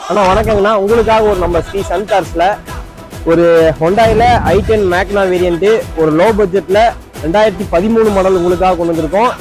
அண்ணா வணக்கங்கண்ணா. உங்களுக்காக ஒரு நம்ம ஸ்ரீ சன் கார்ஸ்ல ஒரு ஹொண்டாயில i10 மேக்னா வேரியன்ட் ஒரு லோ பட்ஜெட்ல 2013 மாடல் உங்களுக்காக கொண்டு வந்திருக்கோம்.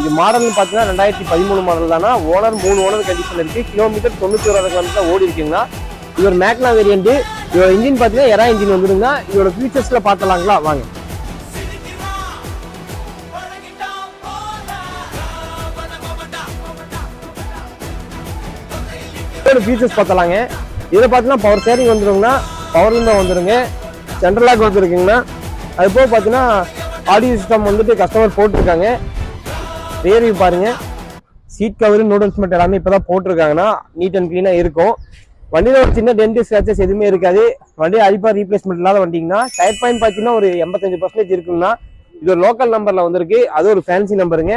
இது மாடல் பார்த்தீங்கன்னா 2013 மாடல் தானா. ஓனர் 3 ஓனர் கண்டிஷன் இருக்கு. கிலோமீட்டர் 91,000 கிலோமீட்டர் ஓடி இருக்குங்கண்ணா. இது ஒரு மேக்னா வேரியன்ட். இதோட இன்ஜின் பார்த்தீங்கன்னா எரா இன்ஜின் வந்துருங்க. இதோட ஃபியூச்சர்ஸ்ல பார்த்தலாங்களா வாங்க. இதோட ஃபியூச்சர்ஸ் பார்த்தலாங்க. இதில் பார்த்தீங்கன்னா பவர் ஸ்டேரிங் வந்துருங்கண்ணா. பவர் விண்டோ வந்துருங்க. சென்ட்ரல் லாக் வந்துருக்குங்கண்ணா. அது போக பார்த்தீங்கன்னா ஆடியோ சிஸ்டம் வந்துட்டு கஸ்டமர் போட்டிருக்காங்க. ரியர் வியூ பாருங்க. சீட் கவர் நூடல்ஸ்மெண்ட் எல்லாமே இப்பதான் போட்டிருக்காங்கன்னா நீட் அண்ட் கிளீனா இருக்கும். வண்டியில ஒரு சின்ன டென்ட் ஸ்கிராச்சஸ் எதுவுமே இருக்காது. வண்டி அடிப்பா ரீப்ளேஸ்மெண்ட் இல்லாத வண்டிங்கன்னா டயர் பாயிண்ட் பார்த்தீங்கன்னா ஒரு 85% இருக்குங்கன்னா இது ஒரு லோக்கல் நம்பர்ல வந்திருக்கு. அது ஒரு ஃபேன்சி நம்பருங்க.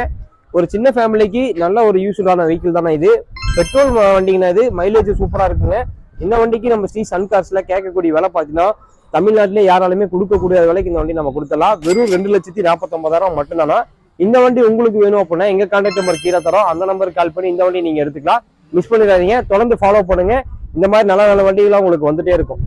ஒரு சின்ன ஃபேமிலிக்கு நல்ல ஒரு யூஸ்ஃபுல்லான வெஹிக்கிள் தானே இது. பெட்ரோல் வண்டிங்கன்னா இது மைலேஜ் சூப்பரா இருக்குங்க. இந்த வண்டிக்கு நம்ம ஸ்ரீ சன் கார்ஸ்ல கேட்கக்கூடிய விலை பார்த்தீங்கன்னா தமிழ்நாட்டிலே யாராலுமே கொடுக்கக்கூடிய விலைக்கு இந்த வண்டி நம்ம கொடுத்தலாம். வெறும் 2,49,000 மட்டும்தானா. இந்த வண்டி உங்களுக்கு வேணும் அப்படின்னா எங்க கான்டாக்ட் நம்பர் கீழே தரோம். அந்த நம்பருக்கு கால் பண்ணி இந்த வண்டி நீங்க எடுத்துக்கலாம். மிஸ் பண்ணிடாதீங்க. தொடர்ந்து ஃபாலோ பண்ணுங்க. இந்த மாதிரி நல்ல நல்ல வண்டிகள்லாம் உங்களுக்கு வந்துட்டே இருக்கும்.